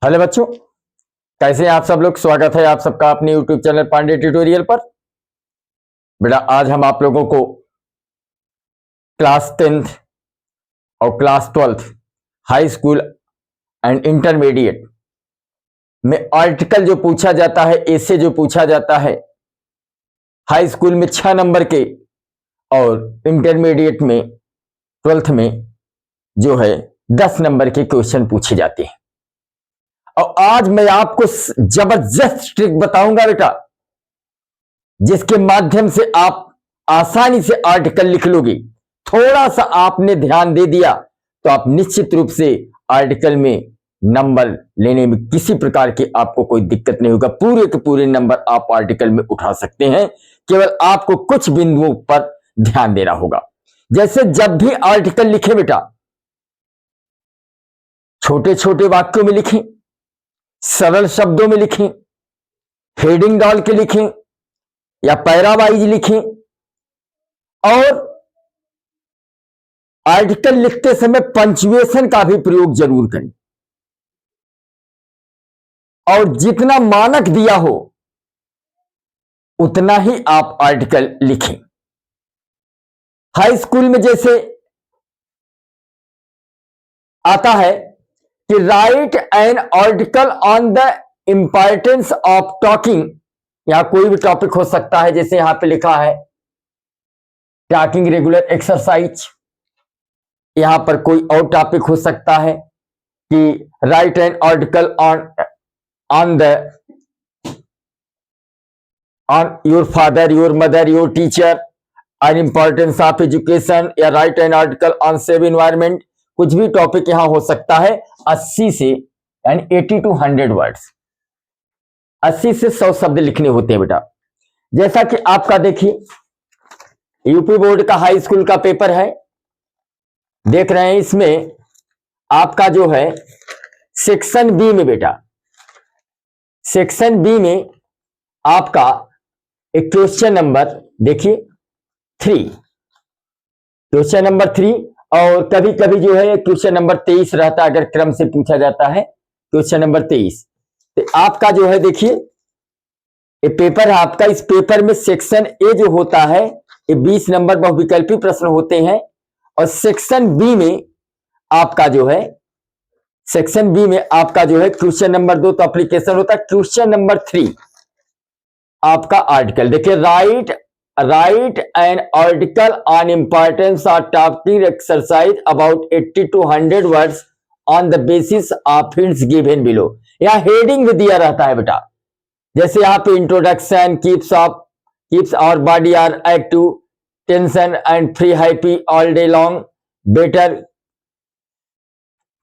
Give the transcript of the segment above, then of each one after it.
Hello बच्चों, कैसे हैं आप सब लोग। स्वागत है आप सबका अपने YouTube चैनल पांडे ट्यूटोरियल पर। बेटा आज हम आप लोगों को क्लास 10th और class 12th high school and intermediate में आर्टिकल जो पूछा जाता है, ऐसे जो पूछा जाता है, हाई स्कूल में 6 नंबर के और इंटरमीडिएट में 12th में जो है 10 नंबर के क्वेश्चन पूछे जाते हैं। और आज मैं आपको जबरदस्त ट्रिक बताऊंगा बेटा, जिसके माध्यम से आप आसानी से आर्टिकल लिख लोगे। थोड़ा सा आपने ध्यान दे दिया तो आप निश्चित रूप से आर्टिकल में नंबर लेने में किसी प्रकार की आपको कोई दिक्कत नहीं होगा। पूरे के पूरे नंबर आप आर्टिकल में उठा सकते हैं। केवल आपको कुछ बिंदुओं पर ध्यान देना होगा। जैसे जब भी आर्टिकल लिखे बेटा, छोटे छोटे वाक्यों में लिखें, सरल शब्दों में लिखें, हेडिंग डाल के लिखें या पैरावाइज लिखें। और आर्टिकल लिखते समय पंक्चुएशन का भी प्रयोग जरूर करें। और जितना मानक दिया हो उतना ही आप आर्टिकल लिखें। हाई स्कूल में जैसे आता है कि write an article on the importance of talking, यहां कोई भी टॉपिक हो सकता है। जैसे यहां पे लिखा है टॉकिंग रेगुलर एक्सरसाइज, यहां पर कोई और टॉपिक हो सकता है कि write an article on your father, your mother, your teacher and importance of education, या write an article on save environment. कुछ भी टॉपिक यहां हो सकता है। 80 से यानी 80 to 100 वर्ड्स, 80 से 100 शब्द लिखने होते हैं बेटा। जैसा कि आपका देखिए यूपी बोर्ड का हाई स्कूल का पेपर है, देख रहे हैं। इसमें आपका जो है सेक्शन बी में बेटा, सेक्शन बी में आपका एक क्वेश्चन नंबर देखिए 3, क्वेश्चन नंबर 3। और कभी कभी जो है क्वेश्चन नंबर 23 रहता है, अगर क्रम से पूछा जाता है क्वेश्चन नंबर 23। तो आपका जो है देखिए ये पेपर है आपका। इस पेपर में सेक्शन ए जो होता है ये 20 नंबर बहुविकल्पी प्रश्न होते हैं। और सेक्शन बी में आपका जो है, सेक्शन बी में आपका जो है क्वेश्चन नंबर 2 तो एप्लीकेशन होता है। क्वेश्चन नंबर 3 आपका आर्टिकल देखिए, write an article on importance of topic exercise about 80 to 100 words on the basis of hints given below. यहां हेडिंग भी दिया रहता है बेटा। जैसे यहां पे introduction, keeps our body are active, tension and free happy all day long, better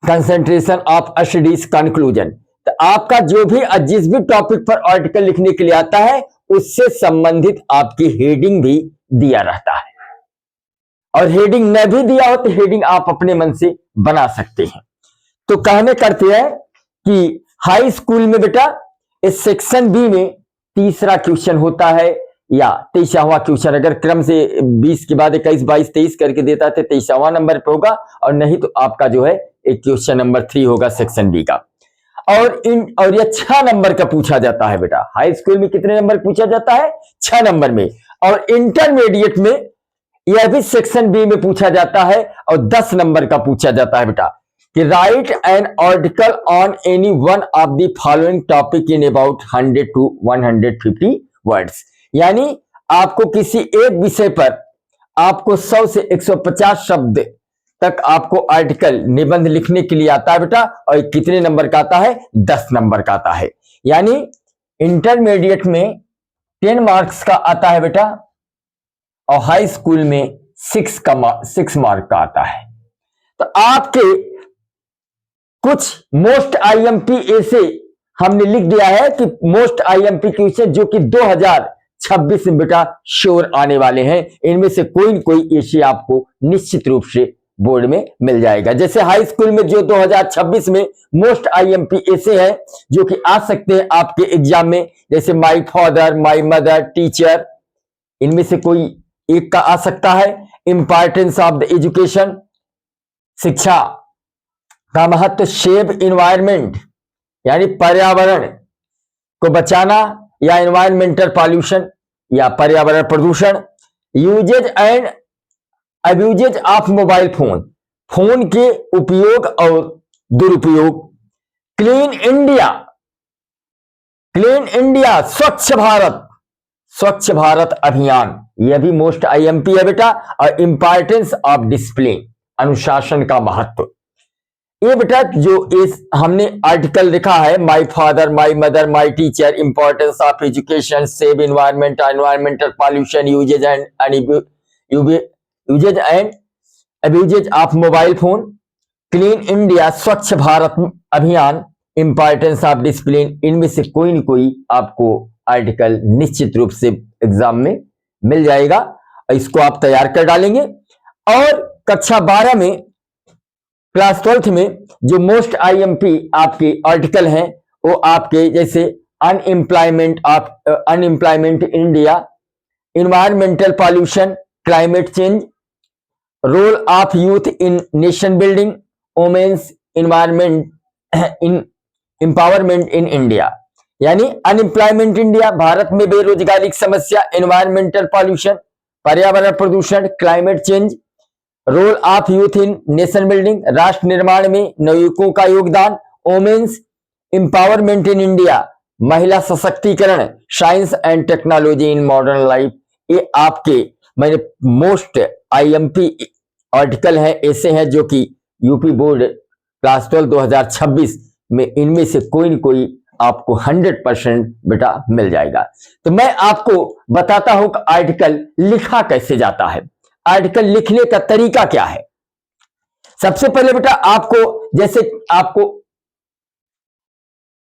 concentration of studies, conclusion. तो आपका जो भी जिस भी टॉपिक पर आर्टिकल लिखने के लिए आता है उससे संबंधित आपकी हेडिंग भी दिया रहता है। और हेडिंग न भी दिया हो तो हेडिंग आप अपने मन से बना सकते हैं। तो कहने करते हैं कि हाई स्कूल में बेटा इस सेक्शन बी में तीसरा क्वेश्चन होता है या 23वां क्वेश्चन। अगर क्रम से 20 के बाद 21, 22, 23 करके देता है तो 23वां नंबर पे होगा, और नहीं तो आपका जो है एक क्वेश्चन नंबर 3 होगा सेक्शन बी का। और ये 6 नंबर का पूछा जाता है बेटा। हाई स्कूल में कितने नंबर पूछा जाता है? 6 नंबर में। और इंटरमीडिएट में यह भी सेक्शन बी में पूछा जाता है और 10 नंबर का पूछा जाता है बेटा कि write an article on any one of the following topic in about 100 to 150 words. यानी आपको किसी एक विषय पर आपको 100 से 150 शब्द तक आपको आर्टिकल निबंध लिखने के लिए आता है बेटा। और कितने नंबर का आता है? 10 नंबर का आता है। यानी इंटरमीडिएट में 10 मार्क्स का आता है बेटा, और हाई स्कूल में 6 मार्क का आता है। तो आपके कुछ मोस्ट आईएमपी ऐसे हमने लिख दिया है कि मोस्ट आईएमपी क्वेश्चन जो कि 2026 में बेटा श्योर आने वाले हैं। इनमें से कोई न कोई ऐसे आपको निश्चित रूप से बोर्ड में मिल जाएगा। जैसे हाई स्कूल में जो 2026 में मोस्ट आईएमपी ऐसे हैं जो कि आ सकते हैं आपके एग्जाम में, जैसे my father, my mother, teacher, इनमें से कोई एक का आ सकता है। इंपॉर्टेंस ऑफ द एजुकेशन, शिक्षा का महत्व, सेव एनवायरमेंट, यानी पर्यावरण को बचाना या एनवायरमेंटल पॉल्यूशन या पर्यावरण प्रदूषण। Uses and abuses of mobile phone, phone के उपयोग और दुरुपयोग। Clean India, clean India Swachh Bharat अभियान, यह भी मोस्ट आईएमपी है बेटा। और इंपॉर्टेंस ऑफ डिसिप्लिन, अनुशासन का महत्व। ये बेटा जो इस हमने आर्टिकल लिखा है, my father my mother my teacher, importance of education, save environment, environmental pollution, uses and abuses of mobile phone, clean India, Swachh Bharat अभियान, इंपॉर्टेंस ऑफ डिसिप्लिन, इनमें से कोई न कोई आपको आर्टिकल निश्चित रूप से एग्जाम में मिल जाएगा। इसको आप तैयार कर डालेंगे। और कक्षा 12 में, क्लास 12th में जो मोस्ट आईएमपी आपके आर्टिकल हैं वो आपके जैसे unemployment India, environmental pollution, climate change, role of youth in nation building, women's empowerment in India, यानी अनएम्प्लॉयमेंट इंडिया, भारत में बेरोजगारी की समस्या, एनवायरमेंटल पॉल्यूशन, पर्यावरण प्रदूषण, climate change, role of youth in nation building, राष्ट्र निर्माण में नवयुवकों का योगदान, वुमेन्स एम्पावरमेंट इन इंडिया, महिला सशक्तिकरण, science and technology in modern life. ये आपके मैंने मोस्ट आईएमपी आर्टिकल हैं, ऐसे हैं जो कि यूपी बोर्ड क्लास 12 2026 में इनमें से कोई न कोई आपको 100% बेटा मिल जाएगा। तो मैं आपको बताता हूं कि आर्टिकल लिखा कैसे जाता है, आर्टिकल लिखने का तरीका क्या है। सबसे पहले बेटा आपको जैसे आपको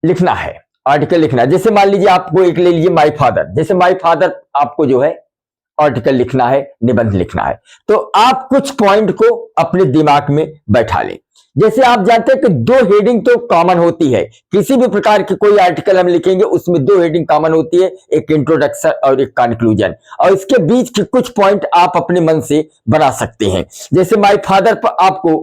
लिखना है, आर्टिकल लिखना है, जैसे मान लीजिए आपको एक ले लीजिए माय फादर, जैसे माय फादर आपको जो है आर्टिकल लिखना है, निबंध लिखना है, तो आप कुछ पॉइंट को अपने दिमाग में बैठा लें। जैसे आप जानते हैं कि दो हेडिंग तो कॉमन होती है, किसी भी प्रकार की कोई आर्टिकल हम लिखेंगे उसमें दो हेडिंग कॉमन होती है, एक इंट्रोडक्शन और एक कंक्लूजन, और इसके बीच के कुछ पॉइंट आप अपने मन से बना सकते हैं। जैसे माय फादर पर आपको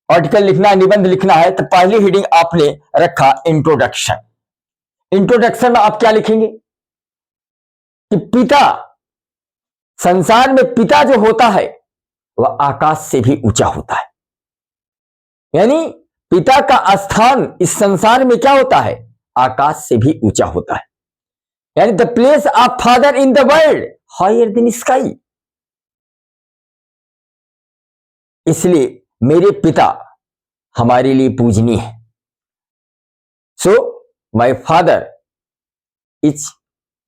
आर्टिकल लिखना है, निबंध लिखना है, तो पहली हेडिंग आपने रखा इंट्रोडक्शन। इंट्रोडक्शन में आप क्या लिखेंगे कि पिता, संसार में पिता जो होता है वह आकाश से भी ऊंचा होता है, यानी पिता का स्थान इस संसार में क्या होता है, आकाश से भी ऊंचा होता है, यानी the place of father in the world higher than sky. इसलिए मेरे पिता हमारे लिए पूजनीय है। So my father is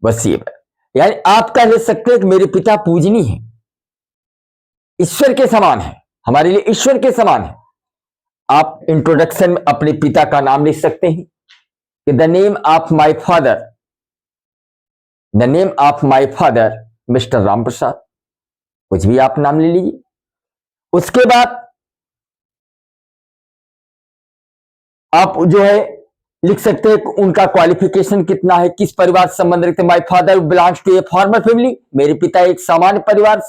visible, यानी आप कह ले सकते हैं कि मेरे पिता पूजनीय है, ईश्वर के समान है, हमारे लिए ईश्वर के समान है। आप इंट्रोडक्शन में अपने पिता का नाम लिख सकते हैं कि the name of my father, the name of my father mister Ram Prasad, कुछ भी आप नाम ले लीजिए। उसके बाद आप जो है लिख सकते हैं उनका क्वालिफिकेशन कितना है, किस परिवार से संबंध रखते हैं। My father belongs to a formal family, मेरे पिता एक सामान्य परिवार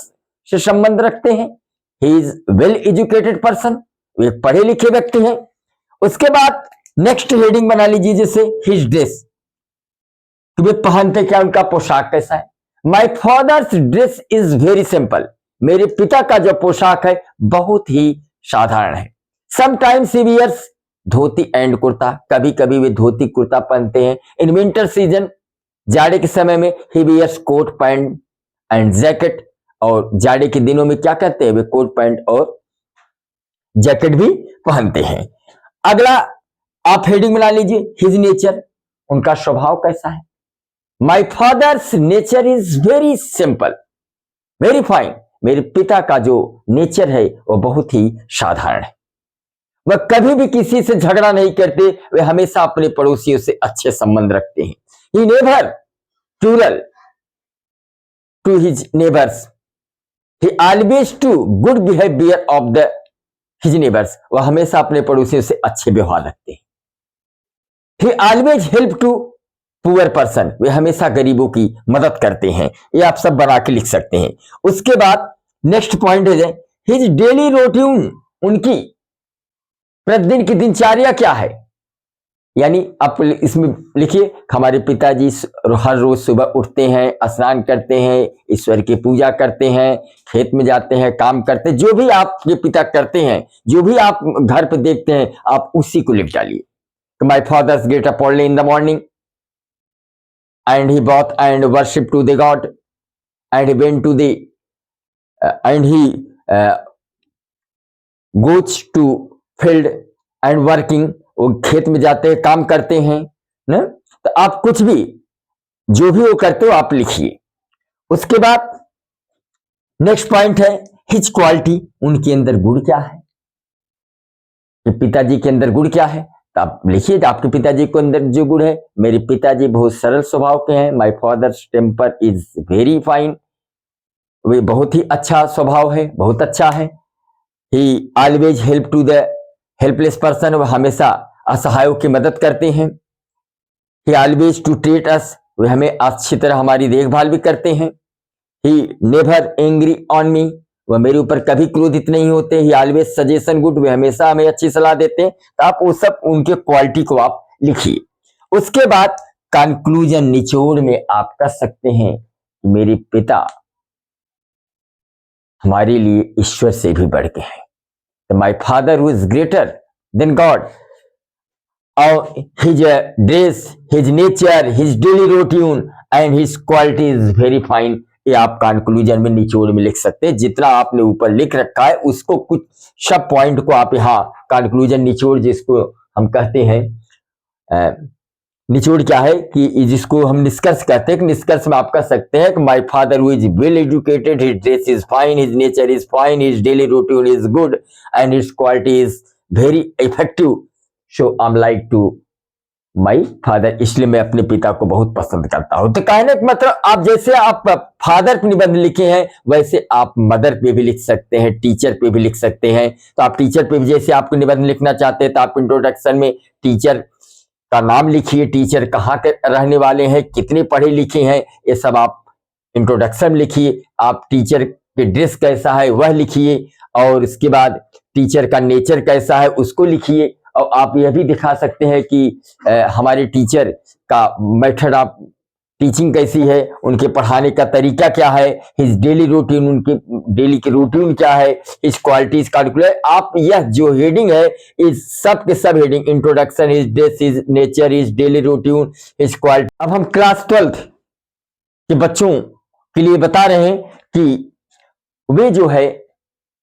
से संबंध रखते हैं। He is well educated person, वे पढ़े लिखे व्यक्ति हैं। उसके बाद नेक्स्ट हेडिंग बना लीजिए जैसे हिज ड्रेस, कि वे पहनते क्या, उनका पोशाक कैसा है। My father's dress is very simple, मेरे पिता का जो पोशाक है बहुत ही साधारण है। Sometimes he wears dhoti and kurta, कभी कभी वे धोती कुर्ता पहनते हैं। इन विंटर सीजन, जाड़े के समय में he wears coat pant and jacket, और जाड़े के दिनों में क्या कहते हैं, वे कोट पैंट और जैकेट भी पहनते हैं। अगला आप हेडिंग बना लीजिए हिज नेचर, उनका स्वभाव कैसा है। My father's nature is very simple very fine, मेरे पिता का जो नेचर है वो बहुत ही साधारण है, वह कभी भी किसी से झगड़ा नहीं करते, वे हमेशा अपने पड़ोसियों से अच्छे संबंध रखते हैं। He never cruel to his neighbours, he always to good behaviour of the his neighbours, वह हमेशा अपने पड़ोसियों से अच्छे व्यवहार रखते हैं। He always help to poor person, वे हमेशा गरीबों की मदद करते हैं। ये आप सब बना के लिख सकते हैं। उसके बाद नेक्स्ट पॉइंट है हिज डेली रूटीन, उनकी प्रतिदिन की दिनचर्या क्या है। यानी आप इसमें लिखिए, हमारे पिताजी हर रोज सुबह उठते हैं, स्नान करते हैं, ईश्वर की पूजा करते हैं, खेत में जाते हैं, काम करते हैं, जो भी आपके पिता करते हैं, जो भी आप घर पे देखते हैं, आप उसी को लिख डालिए। My fathers get up early in the morning and he bath and worship to the god and he went to the and he goes to field and working, वो खेत में जाते हैं, काम करते हैं ना। तो आप कुछ भी जो भी वो करते हो आप लिखिए। उसके बाद नेक्स्ट पॉइंट है हिज क्वालिटी, उनके अंदर गुण क्या है, पिताजी के अंदर गुण क्या है, तो आप लिखिए आपके पिताजी के अंदर जो गुण है। मेरे पिताजी बहुत सरल स्वभाव के हैं, my father's temper is very fine, वे बहुत ही अच्छा स्वभाव है, बहुत अच्छा है। He always help to the helpless person, वह हमेशा असहायों की मदद करते हैं। He always to treat us, वे हमें अच्छी तरह हमारी देखभाल भी करते हैं। He never angry on me, वह मेरे ऊपर कभी क्रोधित नहीं होते। ही ऑलवेज सजेशन गुड, वे हमेशा हमें अच्छी सलाह देते हैं। तो आप वो सब उनके क्वालिटी को आप लिखिए। उसके बाद कंक्लूजन, निचोड़ में आप कह सकते हैं मेरे पिता हमारे लिए ईश्वर से भी बढ़ के हैं। My father who is greater than God, और his dress, his nature, his daily routine and his quality is very fine। ये आप कंक्लूजन में निचोड़ में लिख सकते हैं। जितना आपने ऊपर लिख रखा है उसको कुछ सब पॉइंट को आप यहाँ कंक्लूजन निचोड़, जिसको हम कहते हैं निचोड़ क्या है कि जिसको हम निष्कर्ष कहते हैं, कि निष्कर्ष में आप कह सकते हैं कि my father who is well educated, his dress is fine, his nature is fine, his daily routine is good and his quality is very effective, so I am like to my father, इसलिए मैं अपने पिता को बहुत पसंद करता हूं। तो कहने का मतलब आप जैसे आप फादर पे निबंध लिखे हैं वैसे आप मदर पे भी लिख सकते हैं, टीचर पे भी लिख सकते हैं। तो आप टीचर पे भी जैसे आपको निबंध लिखना चाहते हैं तो आप इंट्रोडक्शन में टीचर का नाम लिखिए, टीचर कहाँ के रहने वाले हैं, कितने पढ़े लिखे हैं, ये सब आप इंट्रोडक्शन में लिखिए। आप टीचर के ड्रेस कैसा है वह लिखिए, और इसके बाद टीचर का नेचर कैसा है उसको लिखिए। और आप यह भी दिखा सकते हैं कि हमारे टीचर का मेथड ऑफ टीचिंग कैसी है, उनके पढ़ाने का तरीका क्या है, हिज डेली रूटीन, उनके डेली की रूटीन क्या है, हिज क्वालिटीज कैलकुलेट। आप यह जो हेडिंग है इस सब के सब heading, introduction, his dress, his nature, his daily routine, his quality. अब हम क्लास 12 के बच्चों के लिए बता रहे हैं कि वे जो है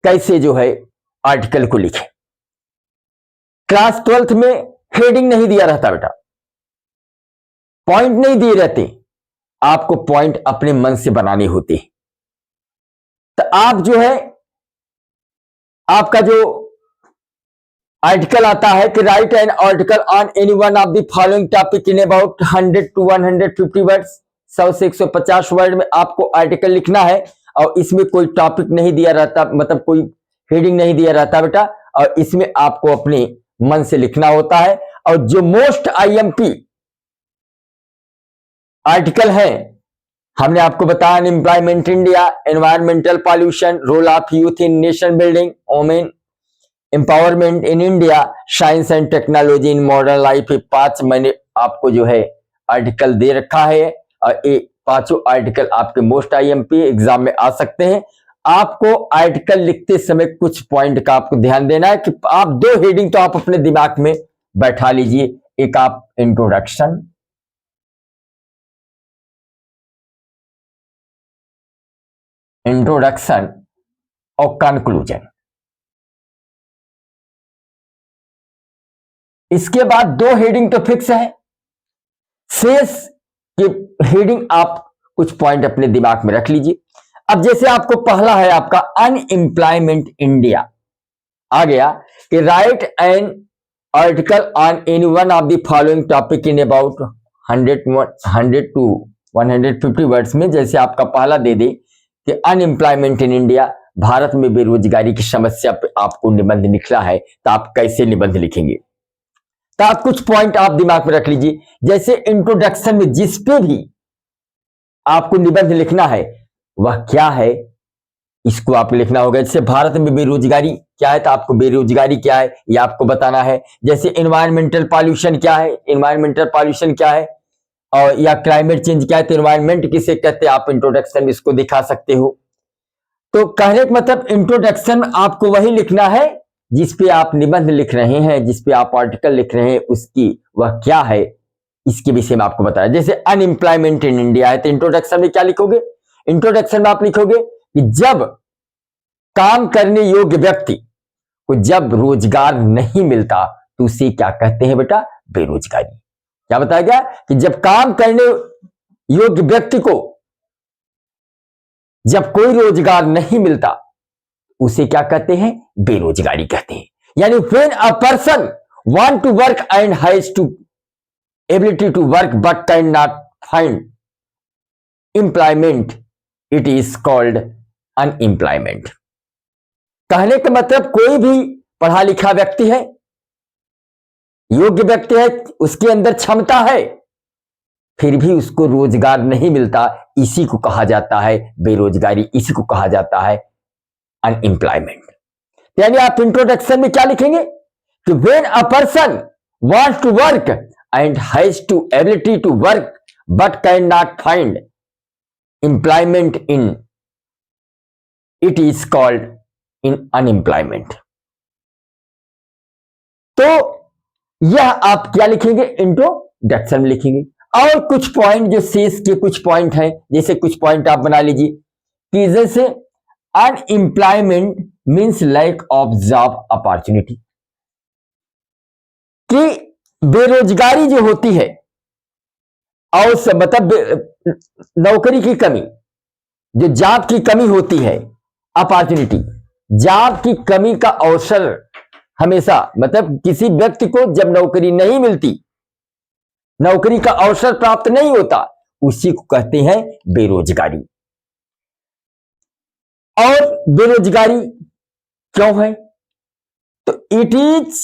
कैसे जो है आर्टिकल को लिखें। क्लास 12 में हेडिंग नहीं दिया रहता बेटा, पॉइंट नहीं दिए रहते, आपको पॉइंट अपने मन से बनाने होते हैं। तो आप जो है आपका जो आर्टिकल आता है कि write an article on any one of the following topic in about 100 to 150 words, 100 से 150 वर्ड में आपको आर्टिकल लिखना है। और इसमें कोई टॉपिक नहीं दिया रहता, मतलब कोई हेडिंग नहीं दिया रहता बेटा, और इसमें आपको अपने मन से लिखना होता है। और जो मोस्ट आईएमपी आर्टिकल है हमने आपको बताया, unemployment India, environmental pollution, role of youth in nation building, women empowerment in India, science and technology in modern life. 5 मैंने आपको जो है आर्टिकल दे रखा है, और ये 5 आर्टिकल आपके मोस्ट आईएमपी एग्जाम में आ सकते हैं। आपको आर्टिकल लिखते समय कुछ पॉइंट का आपको ध्यान देना है कि आप 2 हेडिंग तो आप अपने दिमाग में बैठा लीजिए। एक आप इंट्रोडक्शन, और कंक्लूजन। इसके बाद 2 हेडिंग तो फिक्स है, शेष की हेडिंग आप कुछ पॉइंट अपने दिमाग में रख लीजिए। अब जैसे आपको पहला है आपका अनएम्प्लॉयमेंट इंडिया आ गया कि write an article on any one of the following topic in about 100 to 150 words में। जैसे आपका पहला दे दे कि अनएम्प्लॉयमेंट इन इंडिया, भारत में बेरोजगारी की समस्या पे आपको निबंध लिखना है, तो आप कैसे निबंध लिखेंगे? तो आप कुछ पॉइंट आप दिमाग में रख लीजिए। जैसे इंट्रोडक्शन में जिस पे भी आपको निबंध लिखना है वह क्या है, इसको आप लिखना होगा। जैसे भारत में बेरोजगारी क्या है, तो आपको बेरोजगारी क्या है ये आपको बताना है। जैसे एनवायरमेंटल पॉल्यूशन क्या है, एनवायरमेंटल पॉल्यूशन क्या है, और या क्लाइमेट चेंज क्या है, तो एनवायरमेंट किसे कहते हैं, आप इंट्रोडक्शन में इसको दिखा सकते हो। तो कहने का मतलब इंट्रोडक्शन में आपको वही लिखना है जिसपे आप निबंध लिख रहे हैं, जिसपे आप आर्टिकल लिख रहे हैं, उसकी वह क्या है इसके विषय में आपको बताया। जैसे अनएम्प्लॉयमेंट इन इंडिया है, तो इंट्रोडक्शन में क्या लिखोगे, इंट्रोडक्शन में आप लिखोगे कि जब काम करने योग्य व्यक्ति को जब रोजगार नहीं मिलता तो उसे क्या कहते हैं बेटा, बेरोजगारी। क्या बताया गया कि जब काम करने योग्य व्यक्ति को जब कोई रोजगार नहीं मिलता उसे क्या कहते हैं, बेरोजगारी कहते हैं। यानी when a person want to work and has to ability to work but can not find employment, it is called unemployment. कहने का मतलब कोई भी पढ़ा लिखा व्यक्ति है, योग्य व्यक्ति है, उसके अंदर क्षमता है, फिर भी उसको रोजगार नहीं मिलता, इसी को कहा जाता है बेरोजगारी, इसी को कहा जाता है अनएम्प्लॉयमेंट। यानी आप इंट्रोडक्शन में क्या लिखेंगे कि when a person wants to work and has to ability to work but can not find employment in, it is called in unemployment. तो यह आप क्या लिखेंगे, इंट्रोडक्शन में लिखेंगे। और कुछ पॉइंट जो शेष के कुछ पॉइंट हैं, जैसे कुछ पॉइंट आप बना लीजिए कि जैसे unemployment means lack of job opportunity, कि बेरोजगारी जो होती है और मतलब नौकरी की कमी, जो जॉब की कमी होती है, अपॉर्चुनिटी, जॉब की कमी का अवसर हमेशा, मतलब किसी व्यक्ति को जब नौकरी नहीं मिलती, नौकरी का अवसर प्राप्त नहीं होता, उसी को कहते हैं बेरोजगारी। और बेरोजगारी क्यों है, तो it is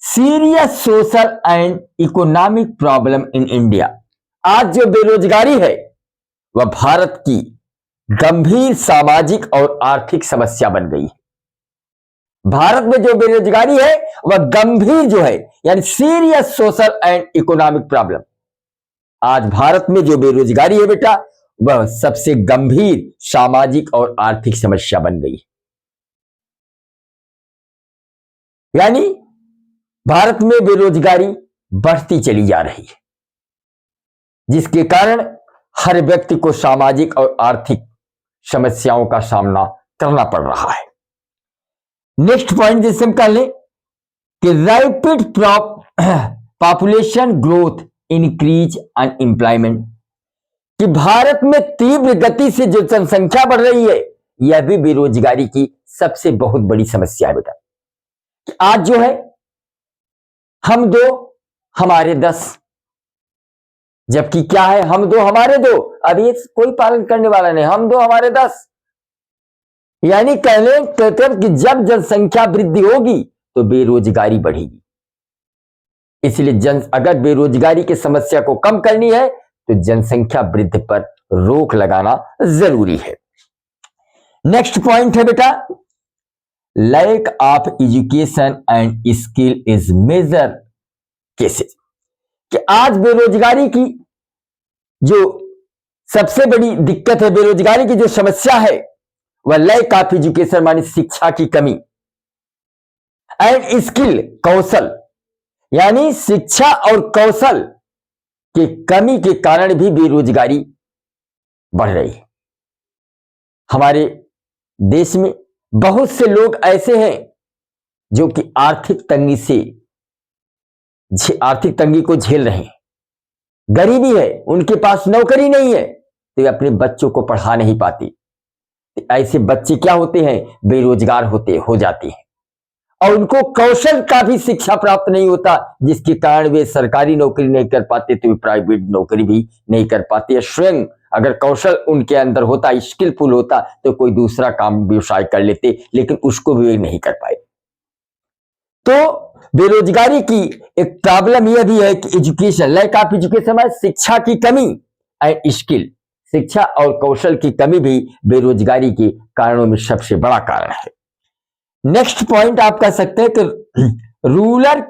serious social and economic problem in India. आज जो बेरोजगारी है वह भारत की गंभीर सामाजिक और आर्थिक समस्या बन गई है। भारत में जो बेरोजगारी है वह गंभीर जो है, यानी serious social and economic problem. आज भारत में जो बेरोजगारी है बेटा, वह सबसे गंभीर सामाजिक और आर्थिक समस्या बन गई है। यानी भारत में बेरोजगारी बढ़ती चली जा रही है, जिसके कारण हर व्यक्ति को सामाजिक और आर्थिक समस्याओं का सामना करना पड़ रहा है। नेक्स्ट पॉइंट जिसे हम कह लें कि rapid population growth increase unemployment, कि भारत में तीव्र गति से जो जनसंख्या बढ़ रही है, यह भी बेरोजगारी की सबसे बहुत बड़ी समस्या है बेटा। कि आज जो है हम दो हमारे 10, जबकि क्या है, हम दो हमारे 2, अभी कोई पालन करने वाला नहीं, हम दो हमारे 10। यानी कहने मतलब कि जब जनसंख्या वृद्धि होगी तो बेरोजगारी बढ़ेगी। इसलिए अगर बेरोजगारी की समस्या को कम करनी है तो जनसंख्या वृद्धि पर रोक लगाना जरूरी है। नेक्स्ट पॉइंट है बेटा, lack of education and skill is major cases, कि आज बेरोजगारी की जो सबसे बड़ी दिक्कत है, बेरोजगारी की जो समस्या है वह लैक ऑफ एजुकेशन मानी शिक्षा की कमी, एंड स्किल कौशल, यानी शिक्षा और कौशल की कमी के कारण भी बेरोजगारी बढ़ रही है। हमारे देश में बहुत से लोग ऐसे हैं जो कि आर्थिक तंगी को झेल रहे हैं, गरीबी है, उनके पास नौकरी नहीं है, तो वे अपने बच्चों को पढ़ा नहीं पाते। ऐसे बच्चे क्या होते हैं, बेरोजगार हो जाते हैं, और उनको कौशल का भी शिक्षा प्राप्त नहीं होता, जिसके कारण वे सरकारी नौकरी नहीं कर पाते, तो वे प्राइवेट नौकरी भी नहीं कर पाते। स्वयं अगर कौशल उनके अंदर होता, स्किलफुल होता, तो कोई दूसरा काम व्यवसाय कर लेते, लेकिन उसको भी वे नहीं कर पाए। तो बेरोजगारी की एक प्रॉब्लम यह भी है कि एजुकेशन, लैक ऑफ एजुकेशन में शिक्षा की कमी एंड स्किल, शिक्षा और कौशल की कमी भी बेरोजगारी के कारणों में सबसे बड़ा कारण है। नेक्स्ट पॉइंट आप कह सकते हैं कि rural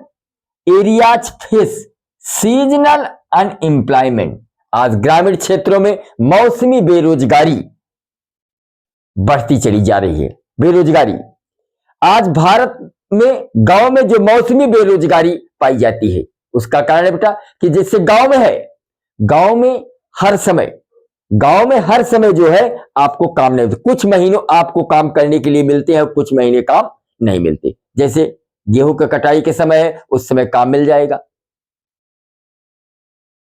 areas face seasonal unemployment. आज ग्रामीण क्षेत्रों में मौसमी बेरोजगारी बढ़ती चली जा रही है। बेरोजगारी आज भारत में गांव में जो मौसमी बेरोजगारी पाई जाती है, उसका कारण है बेटा कि जैसे गांव में है, गांव में हर समय जो है आपको काम नहीं मिलता। कुछ महीनों आपको काम करने के लिए मिलते हैं, कुछ महीने काम नहीं मिलते। जैसे गेहूं का कटाई के समय है, उस समय काम मिल जाएगा,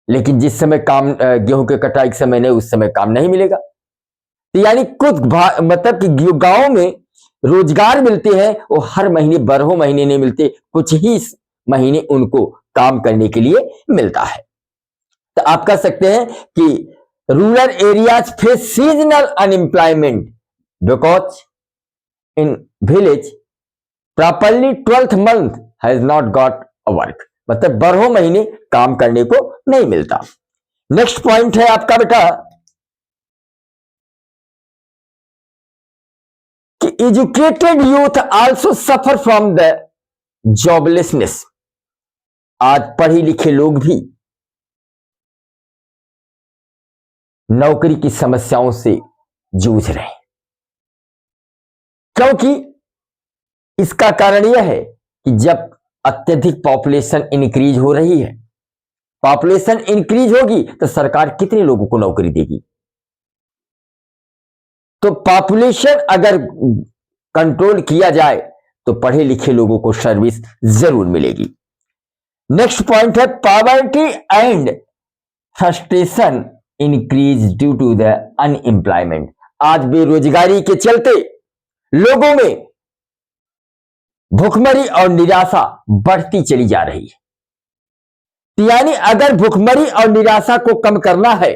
लेकिन जिस समय काम गेहूं के कटाई के समय नहीं, उस समय काम नहीं मिलेगा। तो यानी कुछ मतलब कि गांव में रोजगार मिलते हैं वो हर महीने, बारहों महीने नहीं मिलते, कुछ ही महीने उनको काम करने के लिए मिलता है। तो आप कह सकते हैं कि rural areas face seasonal unemployment because in village properly 12th month has not got a work. मतलब बारहों महीने काम करने को नहीं मिलता। नेक्स्ट पॉइंट है आपका बेटा कि educated youth also suffer from the joblessness. आज पढ़े लिखे लोग भी नौकरी की समस्याओं से जूझ रहे हैं, क्योंकि इसका कारण यह है कि जब अत्यधिक पॉपुलेशन इंक्रीज हो रही है, पॉपुलेशन इंक्रीज होगी तो सरकार कितने लोगों को नौकरी देगी। तो पॉपुलेशन अगर कंट्रोल किया जाए तो पढ़े लिखे लोगों को सर्विस जरूर मिलेगी। नेक्स्ट पॉइंट है poverty and frustration increase due to the unemployment. आज बेरोजगारी के चलते लोगों में भुखमरी और निराशा बढ़ती चली जा रही है। यानी अगर भुखमरी और निराशा को कम करना है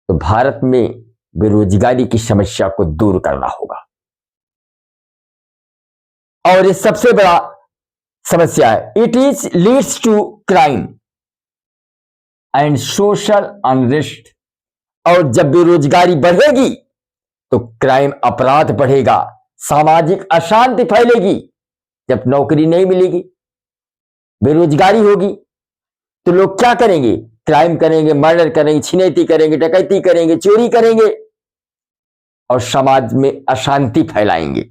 तो भारत में बेरोजगारी की समस्या को दूर करना होगा, और ये सबसे बड़ा समस्या है। It is leads to crime and social unrest. और जब बेरोजगारी बढ़ेगी तो क्राइम, अपराध बढ़ेगा, सामाजिक अशांति फैलेगी। जब नौकरी नहीं मिलेगी, बेरोजगारी होगी, तो लोग क्या करेंगे? क्राइम करेंगे, मर्डर करेंगे, छिनैती करेंगे, डकैती करेंगे, चोरी करेंगे और समाज में अशांति फैलाएंगे।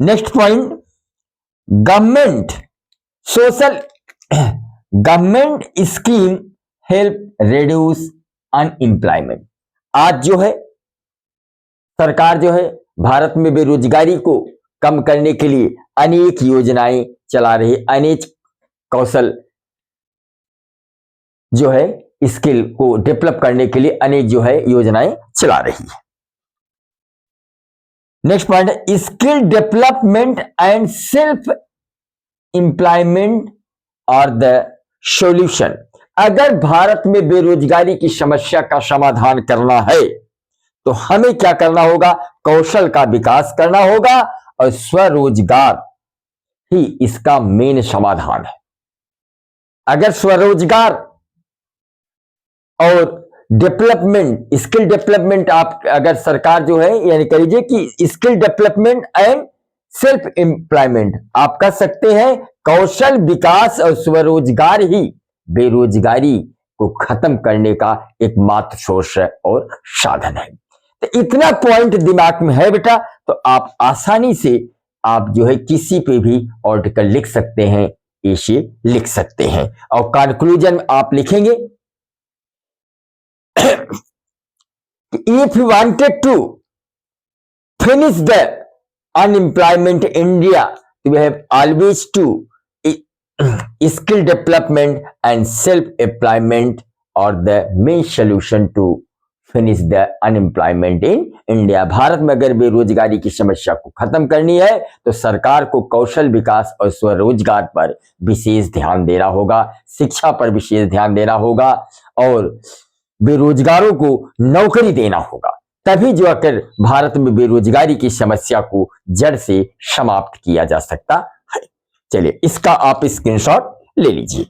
Next point, government scheme help reduce unemployment. आज जो है सरकार जो है भारत में बेरोजगारी को कम करने के लिए अनेक योजनाएं चला रही है, अनेक कौशल जो है स्किल को डेवलप करने के लिए अनेक जो है योजनाएं चला रही है। नेक्स्ट पॉइंट है skill development and self employment are the solution. अगर भारत में बेरोजगारी की समस्या का समाधान करना है तो हमें क्या करना होगा? कौशल का विकास करना होगा और स्वरोजगार ही इसका मेन समाधान है। अगर स्वरोजगार और डेवलपमेंट, स्किल डेवलपमेंट आप अगर सरकार जो है यानी कह लीजिए कि skill development and self employment, आप कह सकते हैं कौशल विकास और स्वरोजगार ही बेरोजगारी को खत्म करने का एकमात्र सोर्स है और साधन है। तो इतना पॉइंट दिमाग में है बेटा, तो आप आसानी से आप जो है किसी पे भी आर्टिकल लिख सकते हैं, इसे लिख सकते हैं। और कंक्लूजन आप लिखेंगे if you wanted to finish the unemployment in India, we have always to skill development and self-employment are the main solution to finish the unemployment in India। Bharat में अगर बेरोजगारी की समस्या को खत्म करनी है तो सरकार को कौशल विकास और स्वरोजगार पर विशेष ध्यान देना होगा, शिक्षा पर विशेष ध्यान देना होगा और बेरोजगारों को नौकरी देना होगा। तभी जो अगर भारत में बेरोजगारी की समस्या को जड़ से समाप्त किया जा सकता है। चलिए इसका आप स्क्रीनशॉट ले लीजिए।